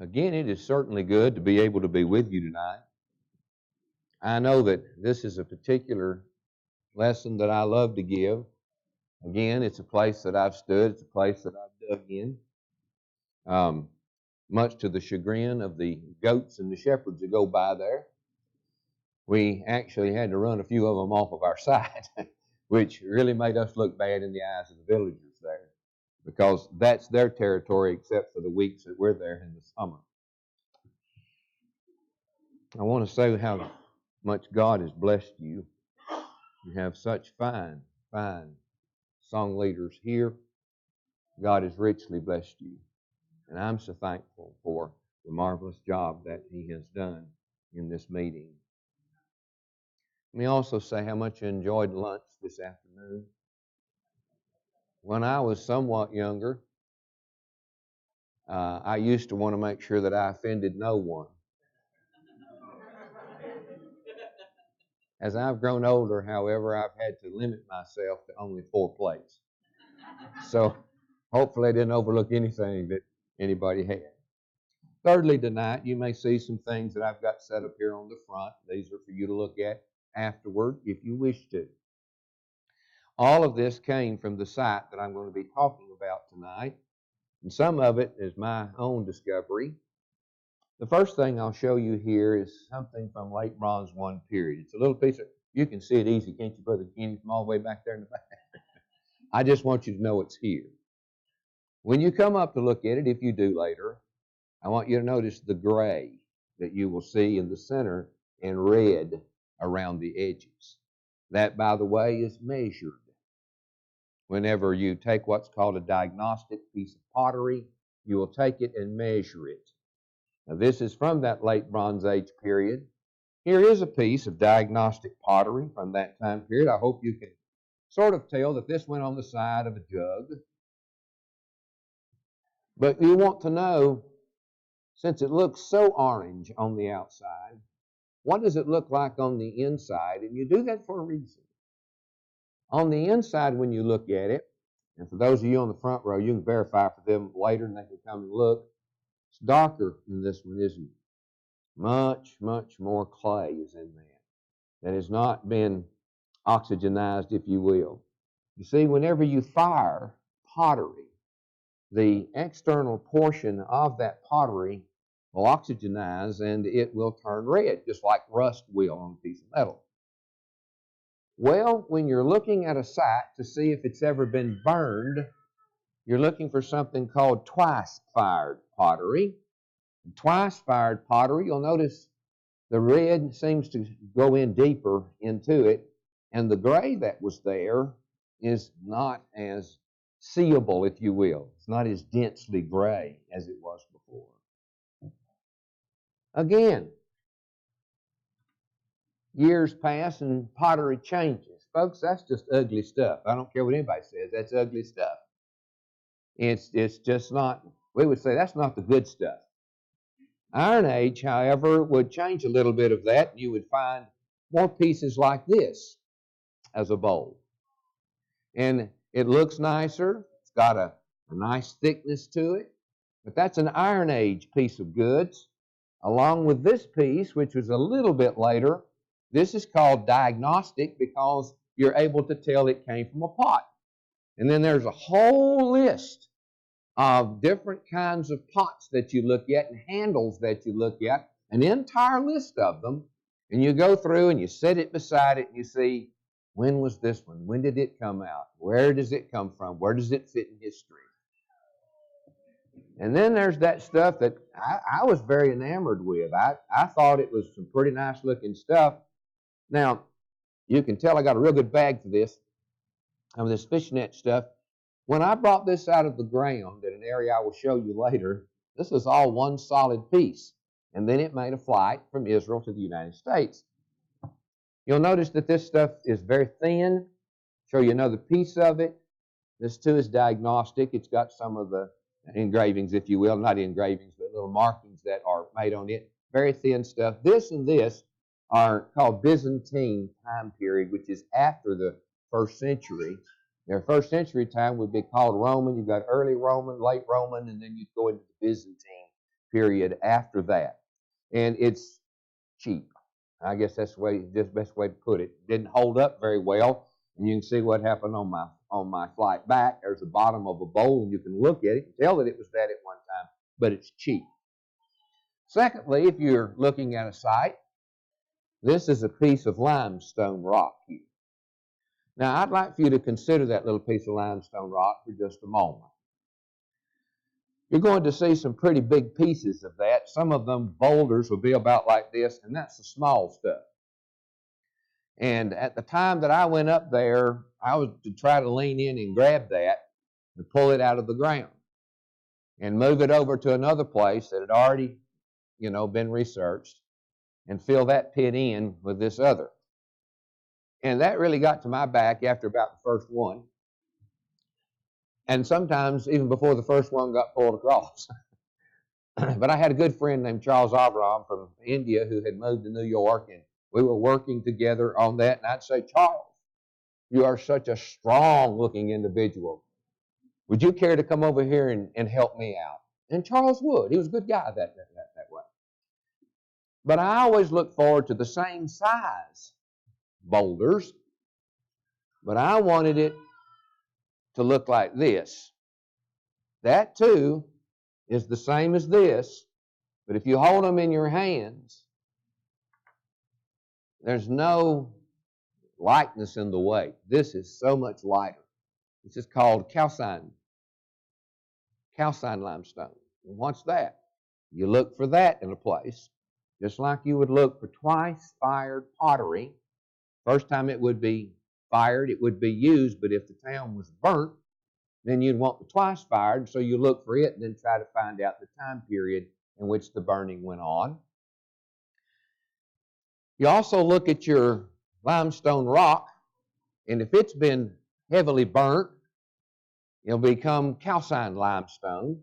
Again, it is certainly good to be able to be with you tonight. I know that this is a particular lesson that I love to give. Again, it's a place that I've stood, it's a place that I've dug in, much to the chagrin of the goats and the shepherds that go by there. We actually had to run a few of them off of our side, which really made us look bad in the eyes of the villagers there, because that's their territory except for the weeks that we're there in the summer. I want to say how much God has blessed you. You have such fine song leaders here. God has richly blessed you. And I'm so thankful for the marvelous job that He has done in this meeting. Let me also say how much I enjoyed lunch this afternoon. When I was somewhat younger, I used to want to make sure that I offended no one. As I've grown older, however, I've had to limit myself to only 4 plates. So hopefully I didn't overlook anything that anybody had. Thirdly, tonight, you may see some things that I've got set up here on the front. These are for you to look at afterward if you wish to. All of this came from the site that I'm going to be talking about tonight, and some of it is my own discovery. The first thing I'll show you here is something from late Bronze 1 period. It's a little piece of, you can see it easy, can't you, Brother Kenny, from all the way back there in the back? I just want you to know it's here. When you come up to look at it, if you do later, I want you to notice the gray that you will see in the center and red around the edges. That, by the way, is measured. Whenever you take what's called a diagnostic piece of pottery, you will take it and measure it. Now, this is from that late Bronze Age period. Here is a piece of diagnostic pottery from that time period. I hope you can sort of tell that this went on the side of a jug. But you want to know, since it looks so orange on the outside, what does it look like on the inside? And you do that for a reason. On the inside, when you look at it, and for those of you on the front row, you can verify for them later and they can come and look, it's darker than this one, isn't it? Much more clay is in that has not been oxygenized, if you will. You see, whenever you fire pottery, the external portion of that pottery will oxygenize and it will turn red, just like rust will on a piece of metal. Well, when you're looking at a site to see if it's ever been burned, you're looking for something called twice-fired pottery. Twice-fired pottery, you'll notice the red seems to go in deeper into it, and the gray that was there is not as seeable, if you will. It's not as densely gray as it was before. Again, years pass and pottery changes. Folks, that's just ugly stuff. I don't care what anybody says, that's ugly stuff. It's just not, we would say that's not the good stuff. Iron Age, however, would change a little bit of that, and you would find more pieces like this as a bowl. And it looks nicer. It's got a nice thickness to it. But that's an Iron Age piece of goods. Along with this piece, which was a little bit later, this is called diagnostic because you're able to tell it came from a pot. And then there's a whole list of different kinds of pots that you look at and handles that you look at, an entire list of them. And you go through and you set it beside it and you see, when was this one? When did it come out? Where does it come from? Where does it fit in history? And then there's that stuff that I was very enamored with. I thought it was some pretty nice looking stuff. Now, you can tell I got a real good bag for this, of this fishnet stuff. When I brought this out of the ground at an area I will show you later, this was all one solid piece. And then it made a flight from Israel to the United States. You'll notice that this stuff is very thin. Show you another piece of it. This too is diagnostic. It's got some of the engravings, if you will, not engravings, but little markings that are made on it. Very thin stuff. This and this are called Byzantine time period, which is after the 1st century. Their 1st century time would be called Roman. You've got early Roman, late Roman, and then you'd go into the Byzantine period after that. And it's cheap. I guess that's the best way to put it. Didn't hold up very well, and you can see what happened on my flight back. There's the bottom of a bowl, and you can look at it and tell that it was that at one time, but it's cheap. Secondly, if you're looking at a site, this is a piece of limestone rock here. Now, I'd like for you to consider that little piece of limestone rock for just a moment. You're going to see some pretty big pieces of that. Some of them boulders will be about like this, and that's the small stuff. And at the time that I went up there, I was to try to lean in and grab that and pull it out of the ground and move it over to another place that had already, been researched and fill that pit in with this other. And that really got to my back after about the first one. And sometimes even before the first one got pulled across. But I had a good friend named Charles Avram from India who had moved to New York, and we were working together on that. And I'd say, Charles, you are such a strong-looking individual. Would you care to come over here and help me out? And Charles would. He was a good guy that way. But I always look forward to the same size boulders, but I wanted it to look like this. That too is the same as this, but if you hold them in your hands, there's no lightness in the weight. This is so much lighter. This is called calcine limestone. And what's that? You look for that in a place, just like you would look for twice fired pottery. First time it would be fired, it would be used, but if the town was burnt, then you'd want the twice fired, so you look for it and then try to find out the time period in which the burning went on. You also look at your limestone rock, and if it's been heavily burnt, it'll become calcined limestone,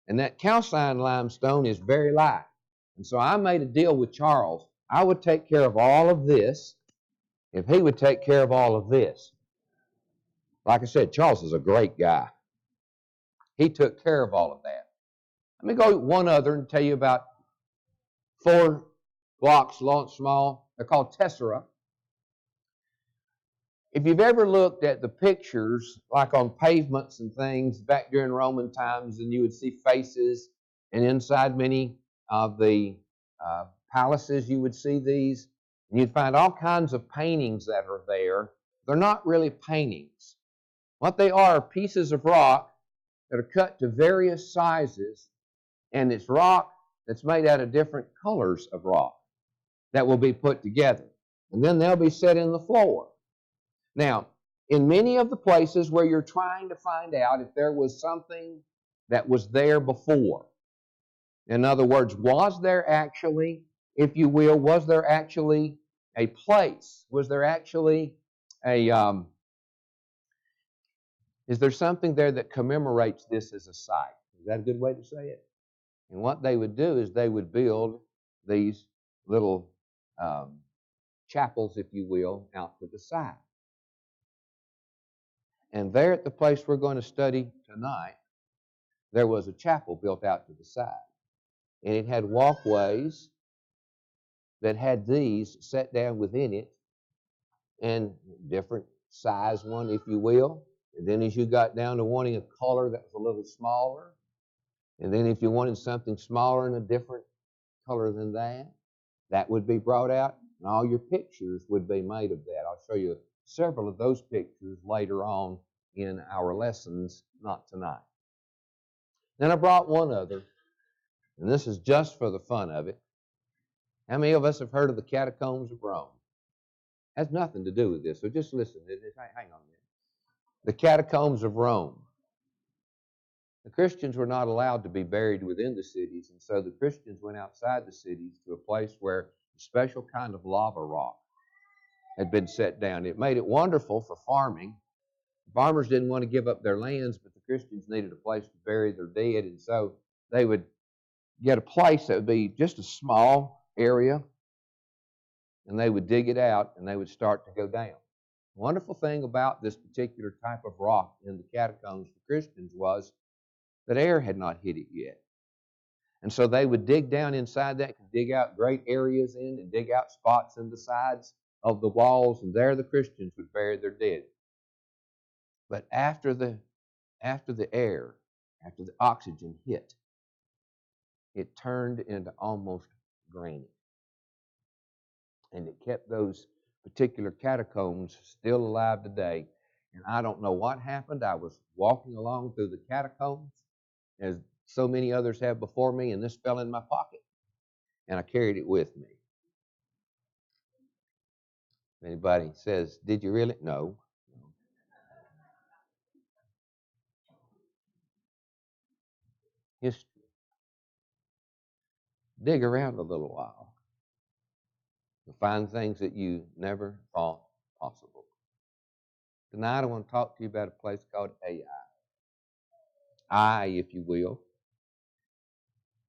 and that calcined limestone is very light. And so I made a deal with Charles. I would take care of all of this if he would take care of all of this. Like I said, Charles is a great guy. He took care of all of that. Let me go one other and tell you about 4 blocks long, small. They're called tessera. If you've ever looked at the pictures, like on pavements and things back during Roman times, and you would see faces, and inside many of the palaces you would see these, and you'd find all kinds of paintings that are there. They're not really paintings. What they are pieces of rock that are cut to various sizes, and it's rock that's made out of different colors of rock that will be put together. And then they'll be set in the floor. Now, in many of the places where you're trying to find out if there was something that was there before, in other words, was there actually, if you will, was there actually a place? Was there actually is there something there that commemorates this as a site? Is that a good way to say it? And what they would do is they would build these little chapels, if you will, out to the side. And there at the place we're going to study tonight, there was a chapel built out to the side. And it had walkways that had these set down within it, and different size one, if you will. And then as you got down to wanting a color that was a little smaller, and then if you wanted something smaller and a different color than that, that would be brought out, and all your pictures would be made of that. I'll show you several of those pictures later on in our lessons, not tonight. Then I brought one other, and this is just for the fun of it. How many of us have heard of the catacombs of Rome? It has nothing to do with this, so just listen. Hang on a minute. The catacombs of Rome. The Christians were not allowed to be buried within the cities, and so the Christians went outside the cities to a place where a special kind of lava rock had been set down. It made it wonderful for farming. Farmers didn't want to give up their lands, but the Christians needed a place to bury their dead, and so they would get a place that would be just a small area, and they would dig it out, and they would start to go down. The wonderful thing about this particular type of rock in the catacombs for Christians was that air had not hit it yet. And so they would dig down inside that, dig out great areas in and dig out spots in the sides of the walls, and there the Christians would bury their dead. But after the air, after the oxygen hit, it turned into almost granite. And it kept those particular catacombs still alive today. And I don't know what happened. I was walking along through the catacombs, as so many others have before me, and this fell in my pocket. And I carried it with me. If anybody says, did you really? No. History. Dig around a little while. You'll find things that you never thought possible. Tonight I want to talk to you about a place called AI. If you will.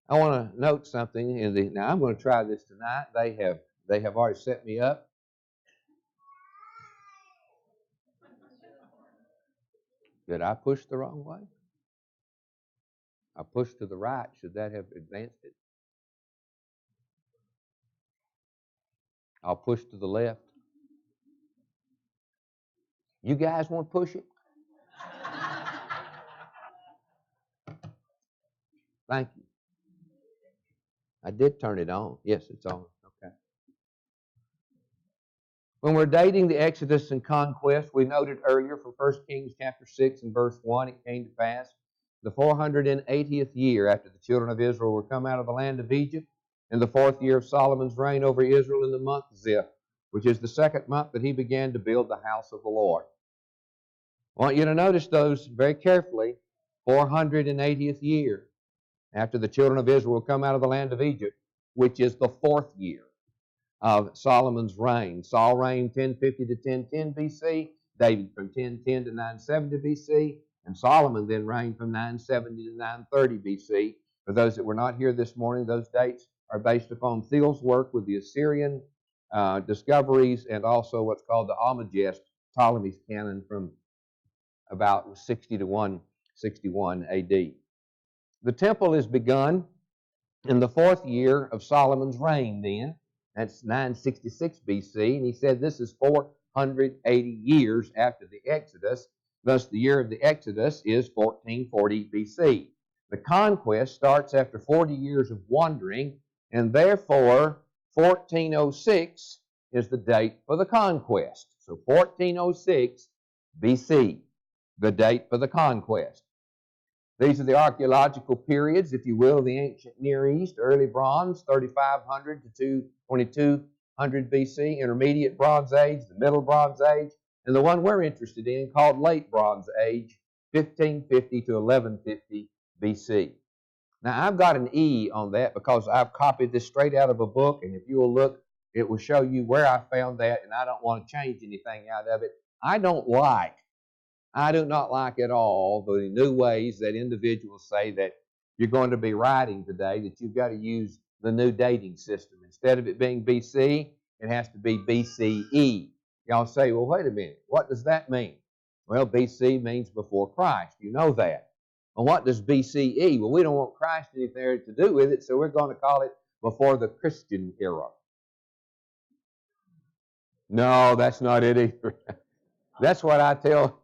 I want to note something now I'm going to try this tonight. They have already set me up. Did I push the wrong way? I pushed to the right. Should that have advanced it? I'll push to the left. You guys want to push it? Thank you. I did turn it on. Yes, it's on. Okay. When we're dating the Exodus and conquest, we noted earlier from 1 Kings chapter 6 and verse 1, it came to pass the 480th year after the children of Israel were come out of the land of Egypt, in the 4th year of Solomon's reign over Israel, in the month Ziph, which is the 2nd month, that he began to build the house of the Lord. I want you to notice those very carefully. 480th year after the children of Israel come out of the land of Egypt, which is the 4th year of Solomon's reign. Saul reigned 1050 to 1010 BC, David from 1010 to 970 BC, and Solomon then reigned from 970 to 930 BC. For those that were not here this morning, those dates are based upon Thiel's work with the Assyrian discoveries, and also what's called the Almagest, Ptolemy's canon from about 60 to 161 AD. The temple is begun in the 4th year of Solomon's reign then. That's 966 BC, and he said this is 480 years after the Exodus. Thus, the year of the Exodus is 1440 BC. The conquest starts after 40 years of wandering, and therefore 1406 is the date for the conquest. So 1406 BC, the date for the conquest. These are the archaeological periods, if you will, the ancient Near East: early bronze, 3500 to 2200 BC, intermediate Bronze Age, the middle Bronze Age, and the one we're interested in called late Bronze Age, 1550 to 1150 BC. Now, I've got an E on that because I've copied this straight out of a book, and if you will look, it will show you where I found that, and I don't want to change anything out of it. I do not like at all the new ways that individuals say that you're going to be writing today, that you've got to use the new dating system. Instead of it being BC, it has to be BCE. Y'all say, well, wait a minute, what does that mean? Well, BC means before Christ. You know that. Well, what does BCE? Well, we don't want Christ anything to do with it, so we're going to call it before the Christian era. No, that's not it either. That's what I tell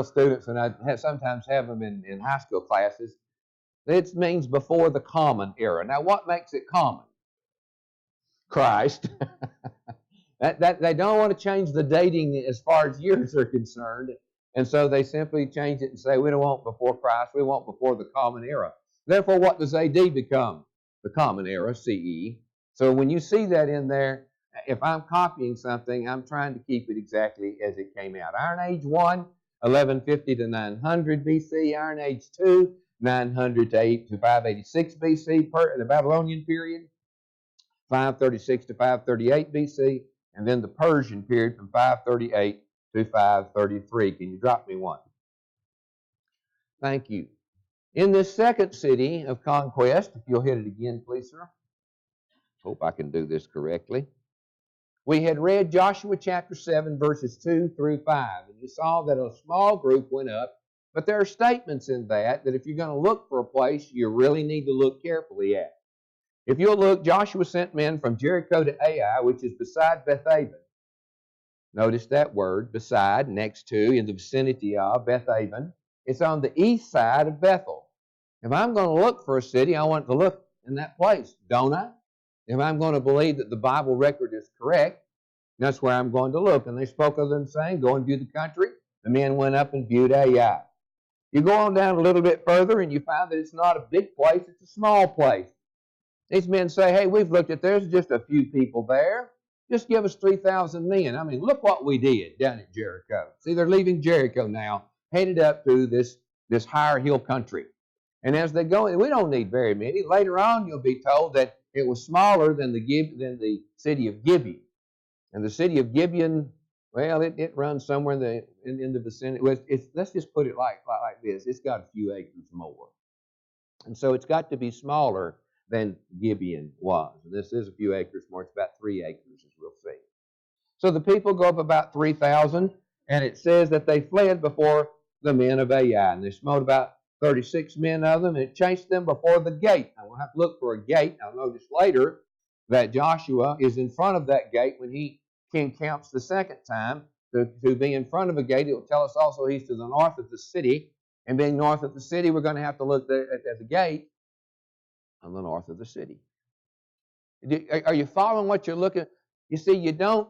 students, and I sometimes have them in high school classes. It means before the common era. Now, what makes it common? Christ. that they don't want to change the dating as far as years are concerned, and so they simply change it and say, we don't want before Christ, we want before the common era. Therefore, what does AD become? The common era, CE. So when you see that in there, if I'm copying something, I'm trying to keep it exactly as it came out. Iron Age 1, 1150 to 900 BC. Iron Age 2, 900 to 586 BC, the Babylonian period, 536 to 538 BC, and then the Persian period from 538 to 533. Can you drop me one? Thank you. In this second city of conquest, if you'll hit it again, please, sir. Hope I can do this correctly. We had read Joshua chapter 7, verses 2 through 5, and you saw that a small group went up But there are statements in that if you're going to look for a place, you really need to look carefully at. If you'll look, Joshua sent men from Jericho to Ai, which is beside Bethaven. Notice that word, beside, next to, in the vicinity of Bethaven. It's on the east side of Bethel. If I'm going to look for a city, I want to look in that place, don't I? If I'm going to believe that the Bible record is correct, that's where I'm going to look. And they spoke of them saying, go and view the country. The men went up and viewed Ai. You go on down a little bit further and you find that it's not a big place, it's a small place. These men say, hey, we've looked at there's just a few people there. Just give us 3,000 men. I mean, look what we did down at Jericho. See, they're leaving Jericho now, headed up to this higher hill country. And as they go, we don't need very many. Later on, you'll be told that it was smaller than the city of Gibeon. And the city of Gibeon, well, it runs somewhere in the vicinity. Let's just put it like this. It's got a few acres more. And so it's got to be smaller than Gibeon was. And this is a few acres more. It's about 3 acres, as we'll see. So the people go up about 3,000, and it says that they fled before the men of Ai. And they smote about 36 men of them, and it chased them before the gate. Now, we'll have to look for a gate. I'll notice later that Joshua is in front of that gate when he encamps the second time. To be in front of a gate, it will tell us also he's to the north of the city. And being north of the city, we're going to have to look at the gate on the north of the city. Are you following what you're looking at? You see, you don't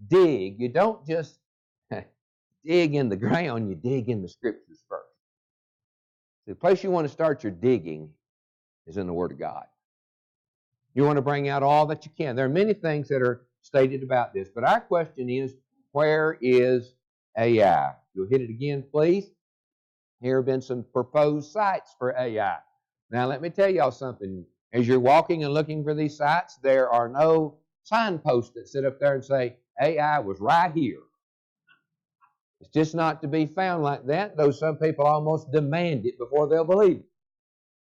dig. You don't just dig in the ground. You dig in the Scriptures first. The place you want to start your digging is in the Word of God. You want to bring out all that you can. There are many things that are stated about this, but our question is, where is Ai? You'll hit it again, please. Here have been some proposed sites for Ai. Now, let me tell y'all something. As you're walking and looking for these sites, there are no signposts that sit up there and say, Ai was right here. It's just not to be found like that, though some people almost demand it before they'll believe it.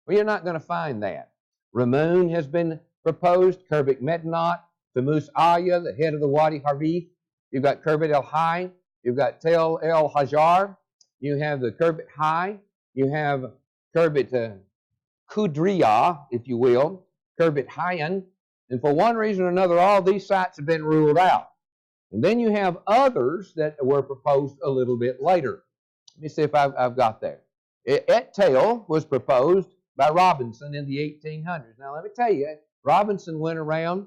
Well, you're not going to find that. Ramun has been proposed, Kerbet Medinot, Tamus Aya, the head of the Wadi Harif. You've got Kerbet El Hai. You've got Tel El Hajar. You have the Kerbet Hai. You have Kerbet Kudriya, if you will, Kerbet Hayan. And for one reason or another, all these sites have been ruled out. And then you have others that were proposed a little bit later. Let me see if I've got there. Et Tel was proposed by Robinson in the 1800s. Now, let me tell you, Robinson went around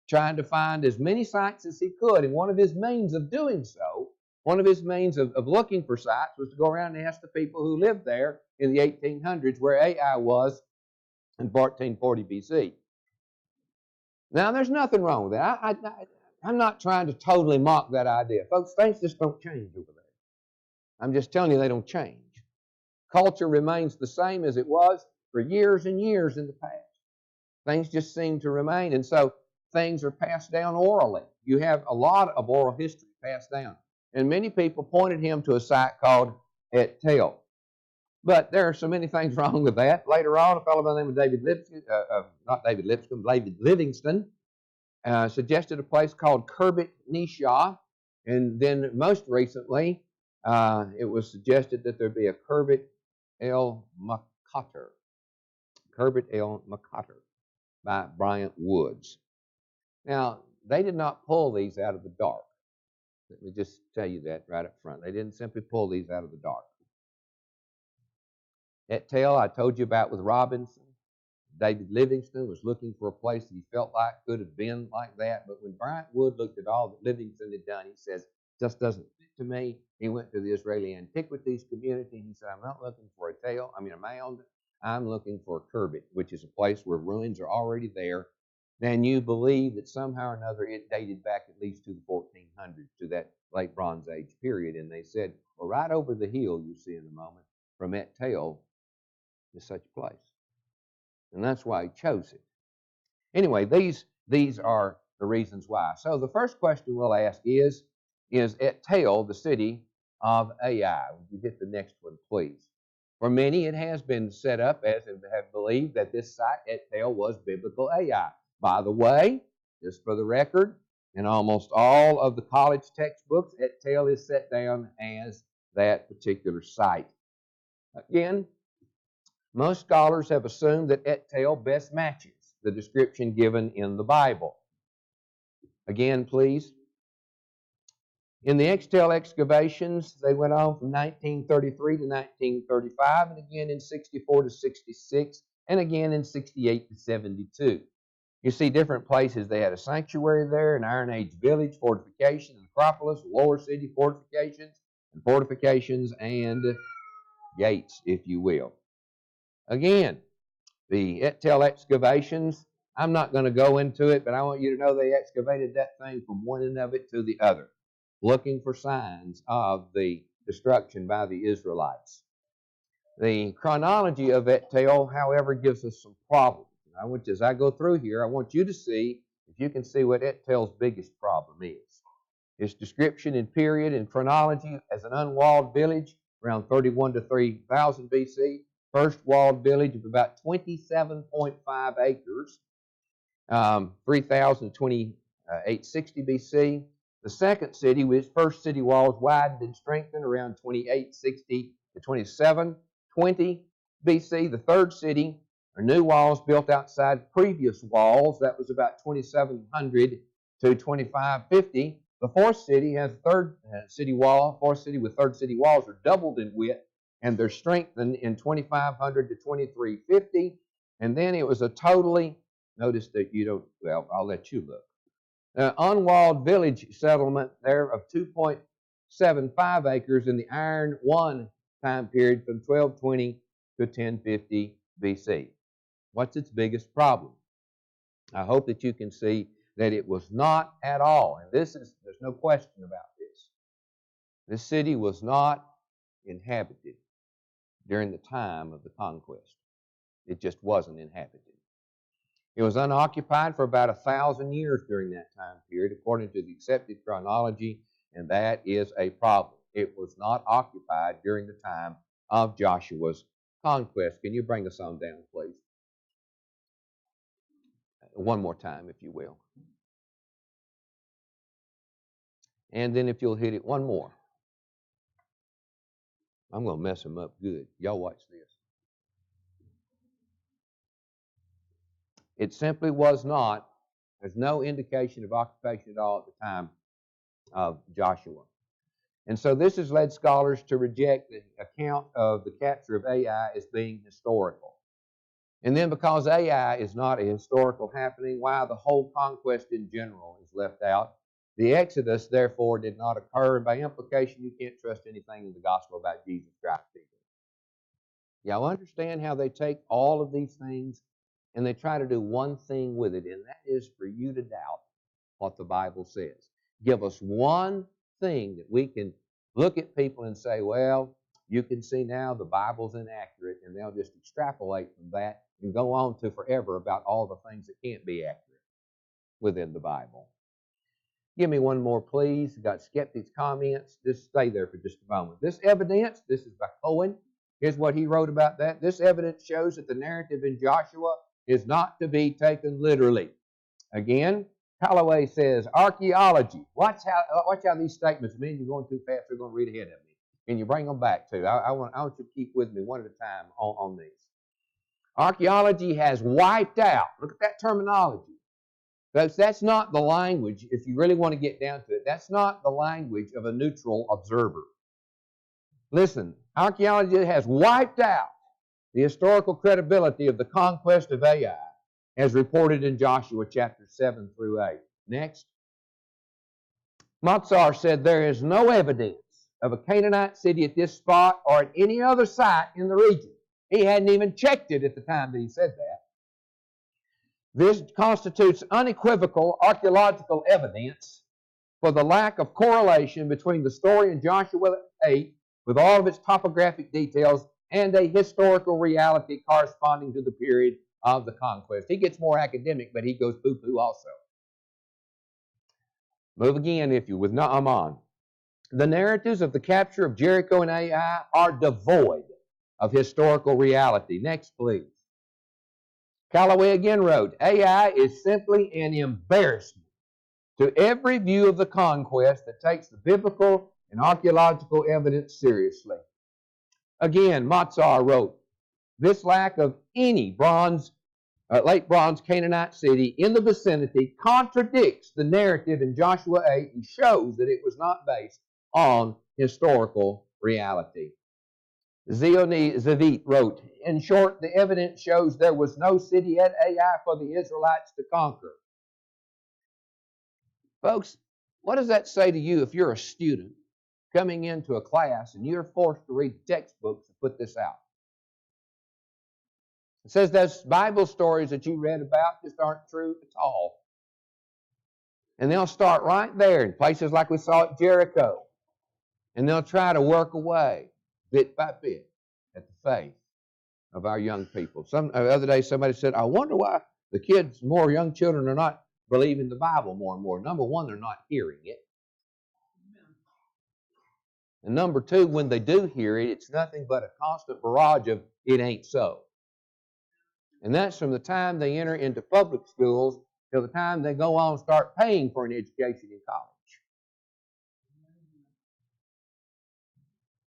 trying to find as many sites as he could. And one of his means of doing so, one of his means of looking for sites was to go around and ask the people who lived there in the 1800s where Ai was in 1440 BC. Now, there's nothing wrong with that. I'm not trying to totally mock that idea. Folks, things just don't change over there. I'm just telling you they don't change. Culture remains the same as it was for years and years in the past. Things just seem to remain, and so things are passed down orally. You have a lot of oral history passed down. And many people pointed him to a site called Et Tel. But there are so many things wrong with that. Later on, a fellow by the name of David Livingston suggested a place called Kerbet Nisha. And then most recently, it was suggested that there be a Kerbet El Makater. Kerbet El Makater by Bryant Woods. Now, they did not pull these out of the dark. Let me just tell you that right up front. They didn't simply pull these out of the dark. Et Tel, I told you about with Robinson. David Livingston was looking for a place that he felt like could have been like that. But when Bryant Wood looked at all that Livingston had done, he says, just doesn't fit to me. He went to the Israeli Antiquities community. He said, I'm not looking for a mound. I'm looking for a Kerbet, which is a place where ruins are already there. And you believe that somehow or another it dated back at least to the 1400s, to that late Bronze Age period. And they said, well, right over the hill, you'll see in a moment, from Et Tel is such a place. And that's why he chose it. Anyway, these are the reasons why. So the first question we'll ask is Et Tel the city of Ai? Would you hit the next one, please? For many, it has been set up as and have believed that this site, Et Tel, was biblical Ai. By the way, just for the record, in almost all of the college textbooks, Et Tel is set down as that particular site. Again, most scholars have assumed that Et-Tel best matches the description given in the Bible. Again, please. In the Extel excavations, they went on from 1933 to 1935, and again in 64 to 66, and again in 68 to 72. You see different places. They had a sanctuary there, an Iron Age village, fortifications, Acropolis, lower city fortifications, and gates, if you will. Again, the Et-Tel excavations, I'm not going to go into it, but I want you to know they excavated that thing from one end of it to the other, looking for signs of the destruction by the Israelites. The chronology of Et-Tel, however, gives us some problems. As I go through here, I want you to see if you can see what Et-Tel's biggest problem is. Its description in period and chronology as an unwalled village around 31 to 3000 BC. First walled village of about 27.5 acres, 3000 to 2860 BC. The second city, with its first city walls widened and strengthened around 2860 to 2720 BC. The third city are new walls built outside previous walls. That was about 2700 to 2550. The fourth city has third city wall. Fourth city with third city walls are doubled in width, and they're strengthened in 2500 to 2350. And then it was a totally, notice that you don't, well, I'll let you look. Unwalled village settlement there of 2.75 acres in the Iron I time period from 1220 to 1050 BC. What's its biggest problem? I hope that you can see that it was not at all, and there's no question about this. This city was not inhabited during the time of the conquest. It just wasn't inhabited. It was unoccupied for about 1,000 years during that time period, according to the accepted chronology, and that is a problem. It was not occupied during the time of Joshua's conquest. Can you bring us on down, please? One more time, if you will. And then if you'll hit it one more. I'm going to mess them up good. Y'all watch this. It simply was not, there's no indication of occupation at all at the time of Joshua. And so this has led scholars to reject the account of the capture of Ai as being historical. And then because Ai is not a historical happening, why the whole conquest in general is left out. The Exodus, therefore, did not occur, and by implication, you can't trust anything in the gospel about Jesus Christ either. Y'all understand how they take all of these things and they try to do one thing with it, and that is for you to doubt what the Bible says. Give us one thing that we can look at people and say, well, you can see now the Bible's inaccurate, and they'll just extrapolate from that and go on to forever about all the things that can't be accurate within the Bible. Give me one more, please. Got skeptics' comments. Just stay there for just a moment. This evidence, this is by Cohen. Here's what he wrote about that. This evidence shows that the narrative in Joshua is not to be taken literally. Again, Callaway says, archaeology. Watch how these statements, man, you're going too fast, they're going to read ahead of me. Can you bring them back too? I want you to keep with me one at a time on these. Archaeology has wiped out. Look at that terminology. That's not the language, if you really want to get down to it, that's not the language of a neutral observer. Listen, archaeology has wiped out the historical credibility of the conquest of Ai as reported in Joshua chapter 7 through 8. Next. Matsar said there is no evidence of a Canaanite city at this spot or at any other site in the region. He hadn't even checked it at the time that he said that. This constitutes unequivocal archaeological evidence for the lack of correlation between the story in Joshua 8 with all of its topographic details and a historical reality corresponding to the period of the conquest. He gets more academic, but he goes poo-poo also. Move again, if you with Naaman. The narratives of the capture of Jericho and Ai are devoid of historical reality. Next, please. Callaway again wrote, Ai is simply an embarrassment to every view of the conquest that takes the biblical and archaeological evidence seriously. Again, Matsar wrote, this lack of any late bronze Canaanite city in the vicinity contradicts the narrative in Joshua 8 and shows that it was not based on historical reality. Zioni Zavit wrote, in short, the evidence shows there was no city at Ai for the Israelites to conquer. Folks, what does that say to you if you're a student coming into a class and you're forced to read textbooks to put this out? It says those Bible stories that you read about just aren't true at all. And they'll start right there in places like we saw at Jericho. And they'll try to work away, bit by bit, at the faith of our young people. The other day somebody said, I wonder why the kids, more young children, are not believing the Bible more and more. Number one, they're not hearing it. And number two, when they do hear it, it's nothing but a constant barrage of, it ain't so. And that's from the time they enter into public schools till the time they go on and start paying for an education in college.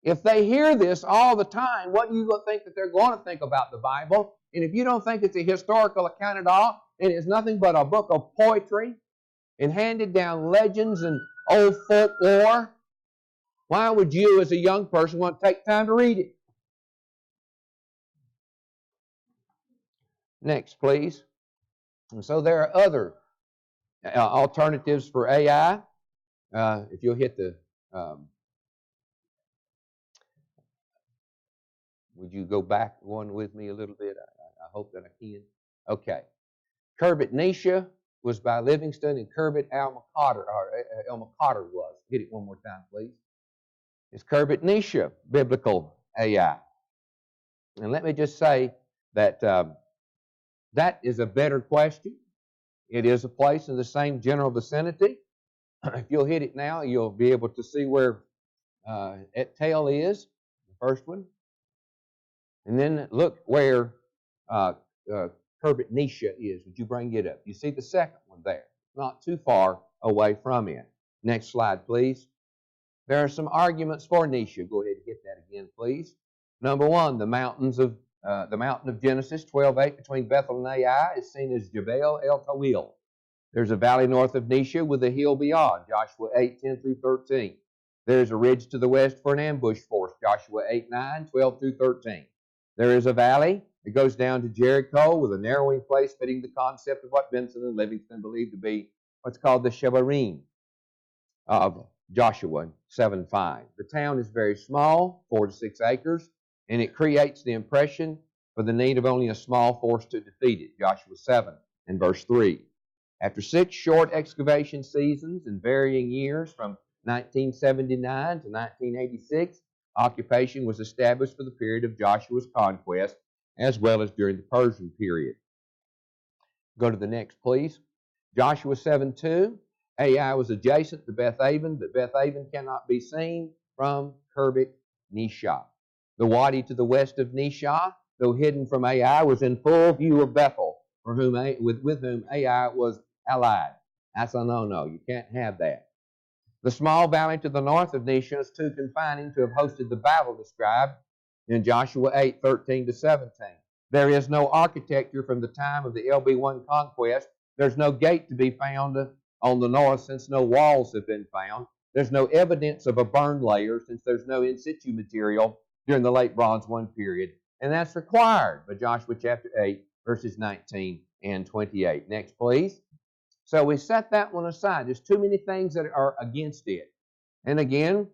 If they hear this all the time, what do you think that they're going to think about the Bible? And if you don't think it's a historical account at all, and it's nothing but a book of poetry and handed down legends and old folklore, why would you as a young person want to take time to read it? Next, please. And so there are other alternatives for Ai. If you'll hit the... would you go back one with me a little bit? I hope that I can. Okay. Kerbit Nisha was by Livingston, and Kerbit El-Makadar was. Hit it one more time, please. Is Kerbit Nisha biblical Ai? And let me just say that that is a better question. It is a place in the same general vicinity. If you'll hit it now, you'll be able to see where Et-Tel is, the first one. And then look where Kerbit Nisha is. Would you bring it up? You see the second one there, not too far away from it. Next slide, please. There are some arguments for Nisha. Go ahead and hit that again, please. Number one, the mountain of Genesis 12:8 between Bethel and Ai is seen as Jebel El Tawil. There's a valley north of Nisha with a hill beyond, Joshua 8:10 through 13. There's a ridge to the west for an ambush force, Joshua 8:9, 12 through 13. There is a valley that goes down to Jericho with a narrowing place fitting the concept of what Benson and Livingston believed to be what's called the Shebarim of Joshua 7:5. The town is very small, 4 to 6 acres, and it creates the impression for the need of only a small force to defeat it, Joshua 7 and verse 3. After 6 short excavation seasons in varying years from 1979 to 1986, occupation was established for the period of Joshua's conquest, as well as during the Persian period. Go to the next, please. Joshua 7:2. Ai was adjacent to Beth Aven, but Beth Aven cannot be seen from Kerbit Nisha. The wadi to the west of Nisha, though hidden from Ai, was in full view of Bethel, with whom Ai was allied. That's a no-no. You can't have that. The small valley to the north of Nisha is too confining to have hosted the battle described in Joshua 8:13 to 17. There is no architecture from the time of the LB1 conquest. There's no gate to be found on the north since no walls have been found. There's no evidence of a burn layer since there's no in situ material during the late Bronze 1 period. And that's required by Joshua chapter 8, verses 19 and 28. Next, please. So we set that one aside. There's too many things that are against it. And again,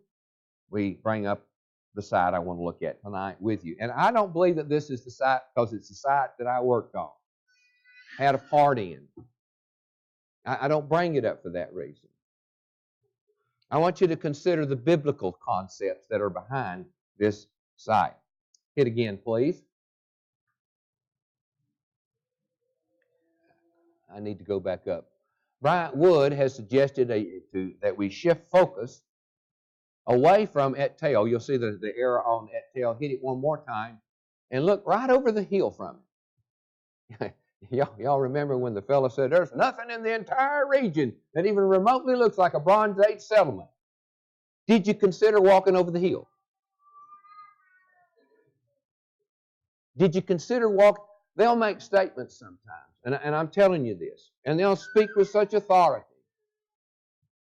we bring up the site I want to look at tonight with you. And I don't believe that this is the site because it's the site that I worked on, had a part in. I don't bring it up for that reason. I want you to consider the biblical concepts that are behind this site. Hit again, please. I need to go back up. Bryant Wood has suggested that we shift focus away from Et-Tel. You'll see the arrow on Et-Tel. Hit it one more time and look right over the hill from it. Y'all remember when the fellow said, there's nothing in the entire region that even remotely looks like a Bronze Age settlement. Did you consider walking over the hill? Did you consider walk? They'll make statements sometimes, and I'm telling you this, and they'll speak with such authority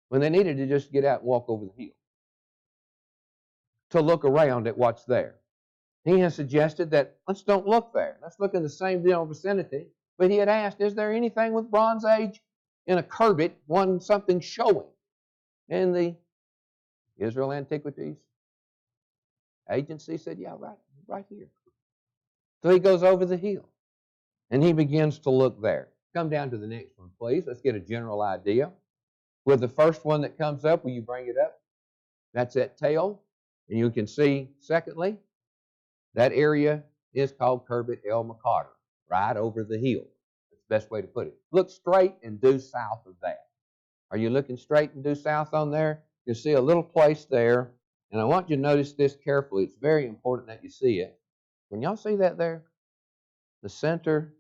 when they needed to just get out and walk over the hill to look around at what's there. He has suggested that let's don't look there. Let's look in the same general vicinity. But he had asked, is there anything with Bronze Age in a Kerbit, something showing in the Israel Antiquities Agency? Said, yeah, right here. So he goes over the hill, and he begins to look there. Come down to the next one, please. Let's get a general idea. With the first one that comes up, will you bring it up? That's that tail. And you can see, secondly, that area is called Kerbit El Makar, right over the hill. That's the best way to put it. Look straight and due south of that. Are you looking straight and due south on there? You'll see a little place there, and I want you to notice this carefully. It's very important that you see it. Can y'all see that there? The center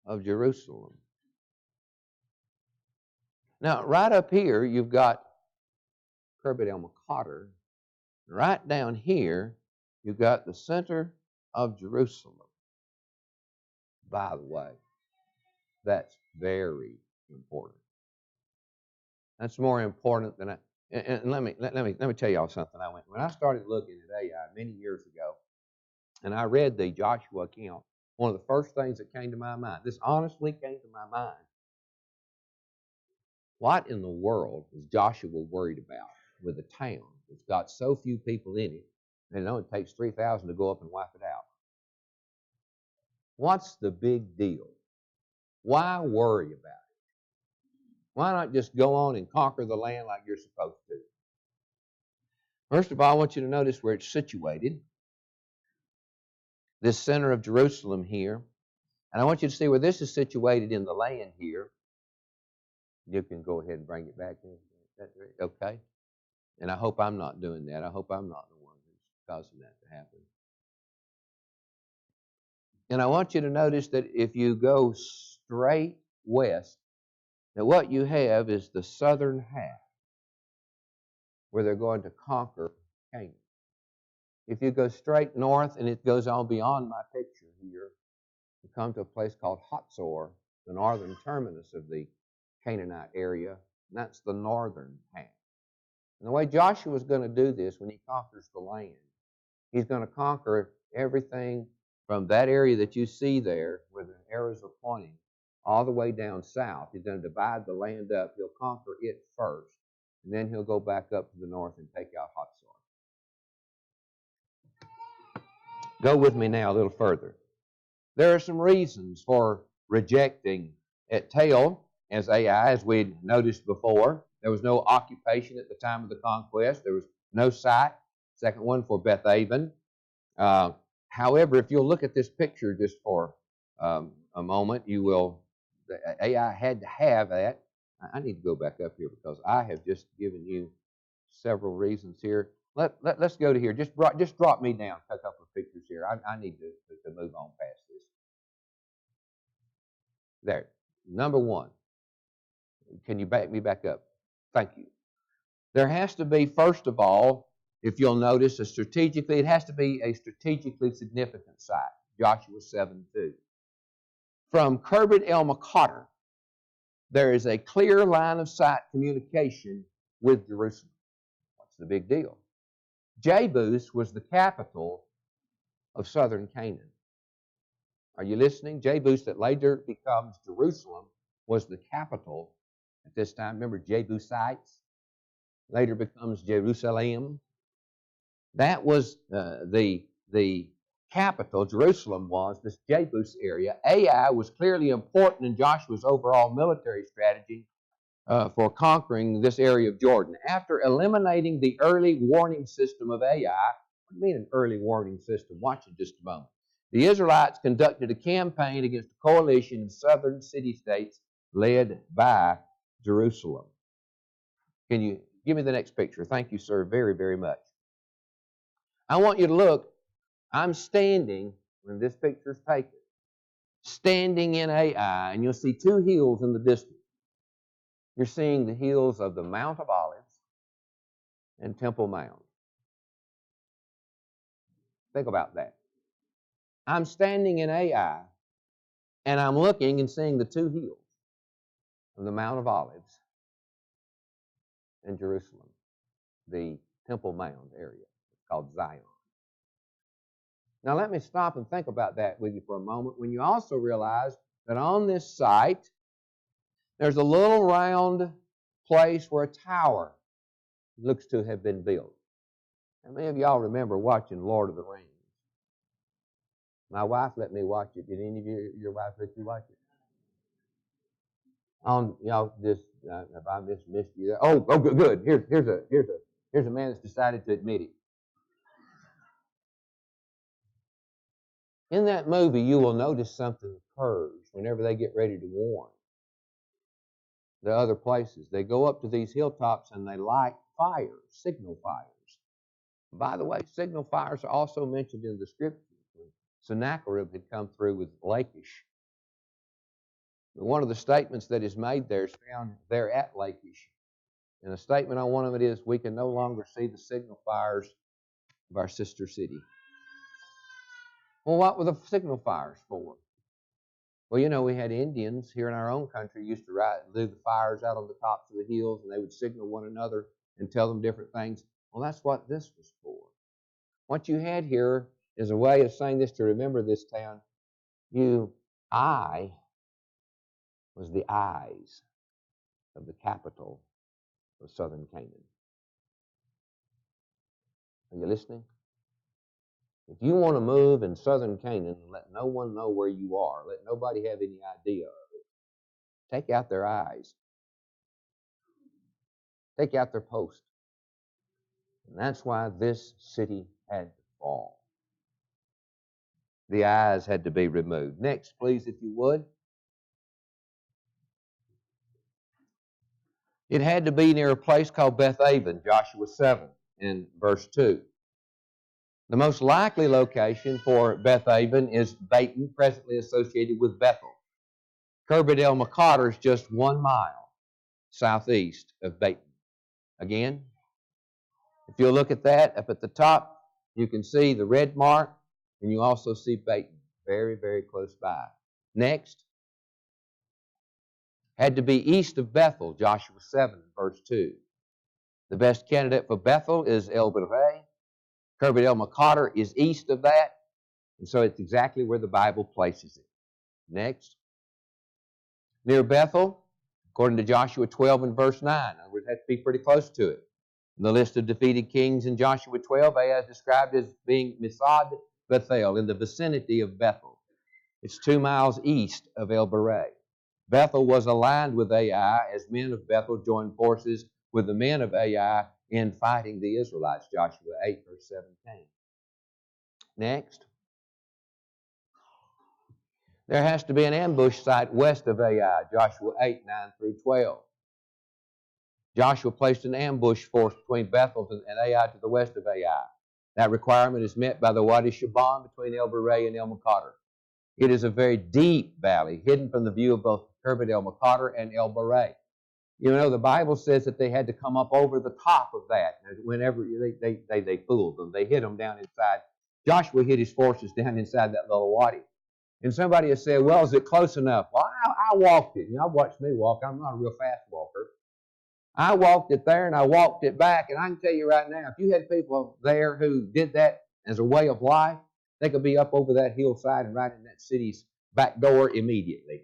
of Jerusalem. Now, right up here, you've got Kerbit El Makar. Right down here, you've got the center of Jerusalem. By the way, that's very important. That's more important than and let me tell y'all something. When I started looking at AI many years ago, and I read the Joshua account, one of the first things that came to my mind, this honestly came to my mind. What in the world is Joshua worried about with a town that's got so few people in it, and it only takes 3,000 to go up and wipe it out? What's the big deal? Why worry about it? Why not just go on and conquer the land like you're supposed to? First of all, I want you to notice where it's situated. This center of Jerusalem here. And I want you to see where this is situated in the land here. You can go ahead and bring it back in. Okay? And I hope I'm not doing that. I hope I'm not the one who's causing that to happen. And I want you to notice that if you go straight west, that what you have is the southern half where they're going to conquer Canaan. If you go straight north, and it goes on beyond my picture here, you come to a place called Hatzor, the northern terminus of the Canaanite area, and that's the northern half. And the way Joshua is going to do this when he conquers the land, he's going to conquer everything from that area that you see there, where the arrows are pointing, all the way down south. He's going to divide the land up. He'll conquer it first, and then he'll go back up to the north and take out Hatzor. Go with me now a little further. There are some reasons for rejecting at Tel as Ai, as we noticed before. There was no occupation at the time of the conquest. There was no site. Second one for Beth Aven. However, if you'll look at this picture just for a moment, you will. Ai had to have that. I need to go back up here because I have just given you several reasons here. Let's go to here. Just drop me down a couple of pictures here. I need to move on past this. There. Number one. Can you back me back up? Thank you. There has to be, first of all, if you'll notice, it has to be a strategically significant site. Joshua 7:2. From Kerbit El Makar, there is a clear line of sight communication with Jerusalem. What's the big deal? Jebus was the capital of southern Canaan. Are you listening? Jebus, that later becomes Jerusalem, was the capital at this time. Remember, Jebusites later becomes Jerusalem. That was the capital. Jerusalem was this Jebus area. Ai was clearly important in Joshua's overall military strategy for conquering this area of Jordan. After eliminating the early warning system of Ai, what do you mean an early warning system? Watch it just a moment. The Israelites conducted a campaign against a coalition of southern city-states led by Jerusalem. Can you give me the next picture? Thank you, sir, very, very much. I want you to look. I'm standing, when this picture is taken, standing in Ai, and you'll see two hills in the distance. You're seeing the hills of the Mount of Olives and Temple Mount. Think about that. I'm standing in Ai, and I'm looking and seeing the two hills of the Mount of Olives in Jerusalem, the Temple Mound area called Zion. Now let me stop and think about that with you for a moment, when you also realize that on this site, there's a little round place where a tower looks to have been built. How many of y'all remember watching Lord of the Rings? My wife let me watch it. Did any of your wife let you watch it? Y'all just if I missed you there. Oh, good. Here's a man that's decided to admit it. In that movie, you will notice something occurs whenever they get ready to warn the other places. They go up to these hilltops and they light fires, signal fires. By the way, signal fires are also mentioned in the scriptures. Sennacherib had come through with Lachish. But one of the statements that is made there is found there at Lachish. And a statement on one of it is, we can no longer see the signal fires of our sister city. Well, what were the signal fires for? Well, you know, we had Indians here in our own country used to do the fires out on the tops of the hills, and they would signal one another and tell them different things. Well, that's what this was for. What you had here is a way of saying this to remember this town. I was the eyes of the capital of southern Canaan. Are you listening? If you want to move in southern Canaan, let no one know where you are. Let nobody have any idea of it. Take out their eyes. Take out their post. And that's why this city had to fall. The eyes had to be removed. Next, please, if you would. It had to be near a place called Bethaven, Joshua 7 in verse 2. The most likely location for Bethaven is Baton, presently associated with Bethel. Kirbet El Makader is just 1 mile southeast of Baton. Again, if you'll look at that, up at the top, you can see the red mark, and you also see Baton, very, very close by. Next, had to be east of Bethel, Joshua 7, verse 2. The best candidate for Bethel is El Bereh. Kirbet El Makader is east of that, and so it's exactly where the Bible places it. Next, near Bethel, according to Joshua 12 and verse 9, in other words, it has to be pretty close to it. In the list of defeated kings in Joshua 12, Ai is described as being Misad Bethel, in the vicinity of Bethel. It's 2 miles east of El Bereh. Bethel was aligned with Ai as men of Bethel joined forces with the men of Ai in fighting the Israelites, Joshua 8, verse 17. Next, there has to be an ambush site west of Ai, Joshua 8, 9 through 12. Joshua placed an ambush force between Bethel and Ai to the west of Ai. That requirement is met by the Wadi Shaban between El Bereh and El Makader. It is a very deep valley, hidden from the view of both Kirbet El Makader and El Bereh. You know, the Bible says that they had to come up over the top of that. Whenever they fooled them, they hid them down inside. Joshua hid his forces down inside that little wadi. And somebody has said, well, is it close enough? Well, I walked it. You know, watch me walk. I'm not a real fast walker. I walked it there and I walked it back. And I can tell you right now, if you had people there who did that as a way of life, they could be up over that hillside and right in that city's back door immediately.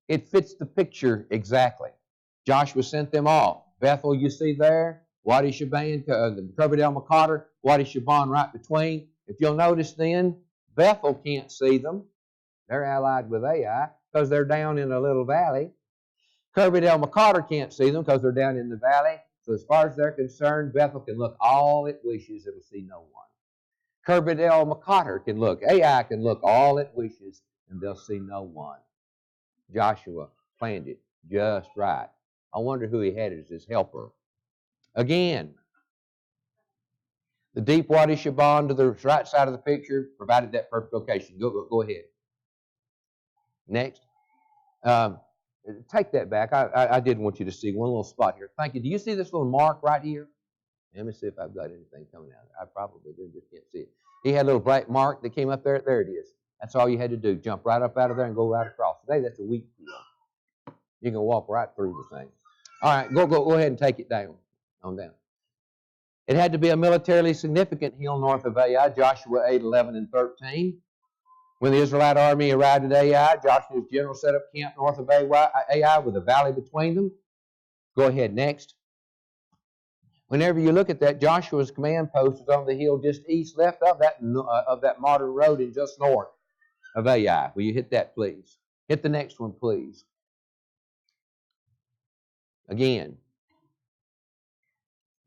It fits the picture exactly. Joshua sent them all. Bethel, you see there, Wadi Shaban, the Kirbet El Makader, Wadi Shaban right between. If you'll notice then, Bethel can't see them. They're allied with Ai because they're down in a little valley. Kirbet El Makader can't see them because they're down in the valley. So as far as they're concerned, Bethel can look all it wishes. It'll see no one. Kirbet El Makader can look. Ai can look all it wishes, and they'll see no one. Joshua planned it just right. I wonder who he had as his helper. Again, the deep Wadi Shaban to the right side of the picture provided that perfect location. Go ahead. Next. Take that back. I did want you to see one little spot here. Thank you. Do you see this little mark right here? Let me see if I've got anything coming out. I probably do, just can't see it. He had a little black mark that came up there. There it is. That's all you had to do. Jump right up out of there and go right across. Today, that's a wheat field. You can walk right through the thing. All right, go ahead and take it down. On down. It had to be a militarily significant hill north of Ai, Joshua 8:11 and 13. When the Israelite army arrived at Ai, Joshua's generals set up camp north of Ai with a valley between them. Go ahead, next. Whenever you look at that, Joshua's command post is on the hill just left of that modern road and just north of Ai. Will you hit that, please? Hit the next one, please. Again,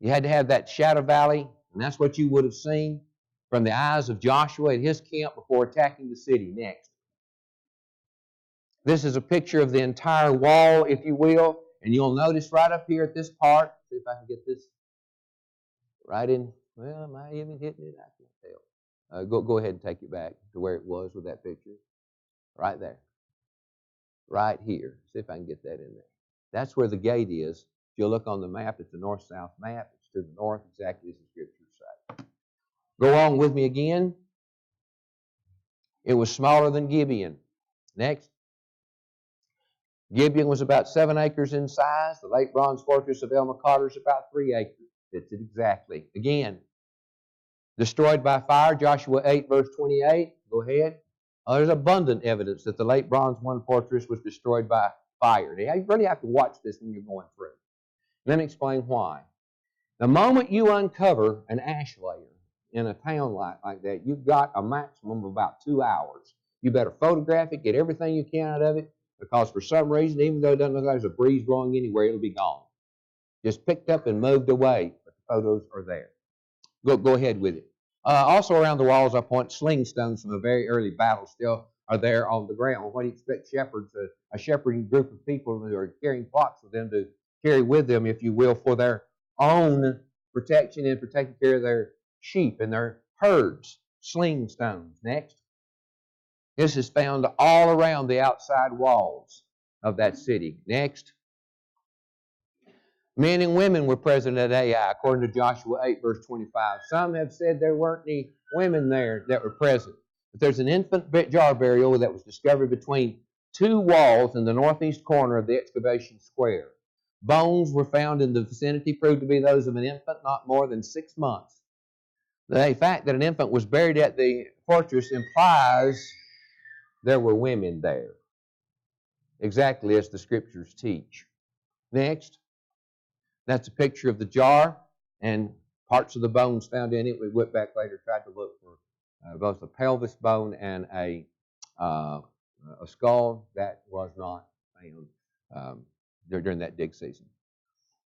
you had to have that shadow valley, and that's what you would have seen from the eyes of Joshua at his camp before attacking the city. Next. This is a picture of the entire wall, if you will, and you'll notice right up here at this part, see if I can get this right in. Well, am I even hitting it? I can't tell. Go ahead and take it back to where it was with that picture. Right there. Right here. See if I can get that in there. That's where the gate is. If you'll look on the map, it's a north-south map. It's to the north, exactly as the scriptures say. Go on with me again. It was smaller than Gibeon. Next. Gibeon was about 7 acres in size. The late bronze fortress of El Makadar is about 3 acres. Fits it exactly. Again, destroyed by fire, Joshua 8, verse 28. Go ahead. There's abundant evidence that the late bronze one fortress was destroyed by fire. Now, you really have to watch this when you're going through. Let me explain why. The moment you uncover an ash layer in a town like that, you've got a maximum of about 2 hours. You better photograph it, get everything you can out of it, because for some reason, even though it doesn't look like there's a breeze blowing anywhere, it'll be gone. Just picked up and moved away, but the photos are there. Go ahead with it. Also around the walls, I point sling stones from a very early battle still are there on the ground. What do you expect shepherds, a shepherding group of people who are carrying flocks with them to carry with them, if you will, for their own protection and protecting care of their sheep and their herds? Sling stones. Next. This is found all around the outside walls of that city. Next. Men and women were present at Ai, according to Joshua 8, verse 25. Some have said there weren't any women there that were present. But there's an infant jar burial that was discovered between 2 walls in the northeast corner of the excavation square. Bones were found in the vicinity, proved to be those of an infant not more than 6 months. The fact that an infant was buried at the fortress implies there were women there, exactly as the scriptures teach. Next. That's a picture of the jar and parts of the bones found in it. We went back later, tried to look for both a pelvis bone and a skull. That was not found during that dig season.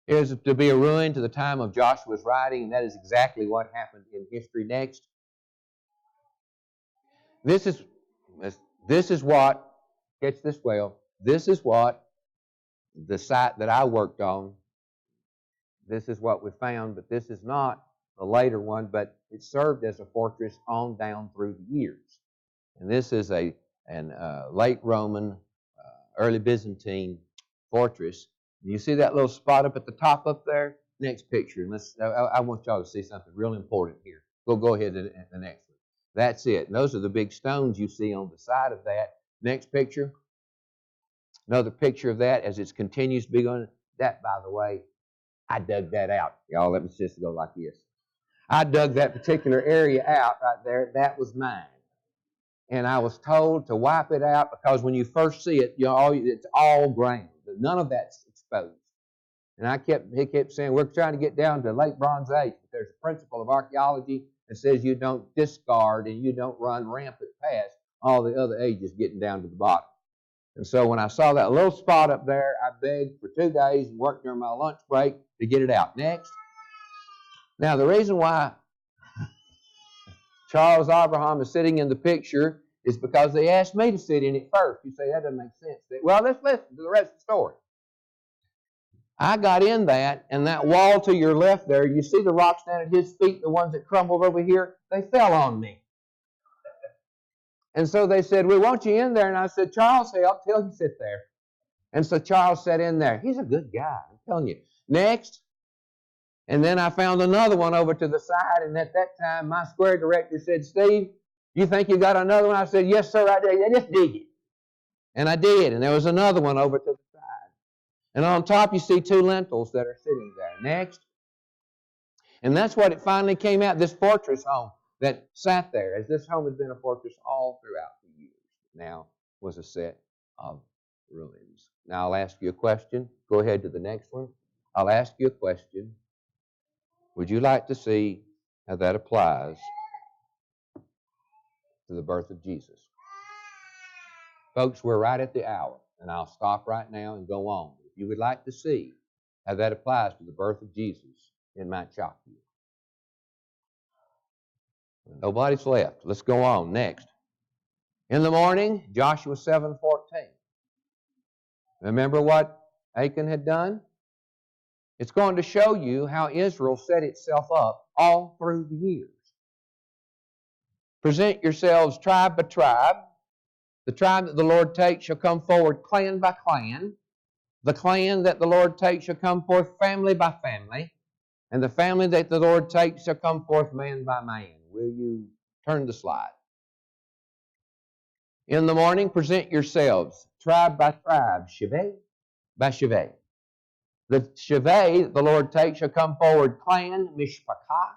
It is to be a ruin to the time of Joshua's writing, and that is exactly what happened in history. Next. This is what, catch this well, this is what the site that I worked on, this is what we found, but this is not the later one, but it served as a fortress on down through the years. And this is a late Roman, early Byzantine fortress. And you see that little spot up at the top up there? Next picture. And I want y'all to see something real important here. Go ahead and the next one. That's it. And those are the big stones you see on the side of that. Next picture. Another picture of that as it continues to be going. That, by the way, I dug that out. Y'all, let me just go like this. I dug that particular area out right there. That was mine. And I was told to wipe it out because when you first see it, it's all ground. None of that's exposed. And he kept saying, we're trying to get down to late Bronze Age. But there's a principle of archaeology that says you don't discard and you don't run rampant past all the other ages getting down to the bottom. And so when I saw that little spot up there, I begged for 2 days and worked during my lunch break to get it out. Next. Now, the reason why Charles Abraham is sitting in the picture is because they asked me to sit in it first. You say, that doesn't make sense. Well, let's listen to the rest of the story. I got in that, and that wall to your left there, you see the rocks down at his feet, the ones that crumbled over here, they fell on me. And so they said, we want you in there. And I said, Charles, hey, I'll tell you, sit there. And so Charles sat in there. He's a good guy, I'm telling you. Next. And then I found another one over to the side, and at that time, my square director said, Steve, you think you got another one? I said, yes, sir, I did. Just dig it. And I did, and there was another one over to the side. And on top, you see two lintels that are sitting there. Next. And that's what it finally came out, this fortress home that sat there, as this home has been a fortress all throughout the years. Now was a set of ruins. Now I'll ask you a question. Go ahead to the next one. I'll ask you a question. Would you like to see how that applies to the birth of Jesus? Folks, we're right at the hour, and I'll stop right now and go on. If you would like to see how that applies to the birth of Jesus, it might shock you. Nobody's left. Let's go on. Next. In the morning, Joshua 7:14. Remember what Achan had done? It's going to show you how Israel set itself up all through the years. Present yourselves tribe by tribe. The tribe that the Lord takes shall come forward clan by clan. The clan that the Lord takes shall come forth family by family. And the family that the Lord takes shall come forth man by man. Will you turn the slide? In the morning, present yourselves tribe by tribe, shevet by shevet. The shevet the Lord takes shall come forward clan, mishpachah,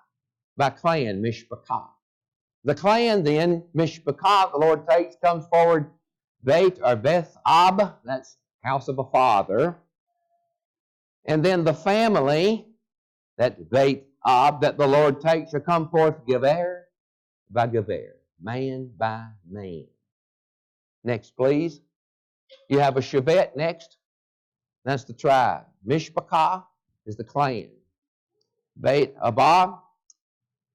by clan, mishpachah. The clan then, mishpachah, the Lord takes, comes forward Beit or Beth Ab, that's house of a father. And then the family, that's Beit Ab, that the Lord takes shall come forth Geber by Geber, man by man. Next, please. You have a shevet next. That's the tribe. Mishpachah is the clan. Beit Abab,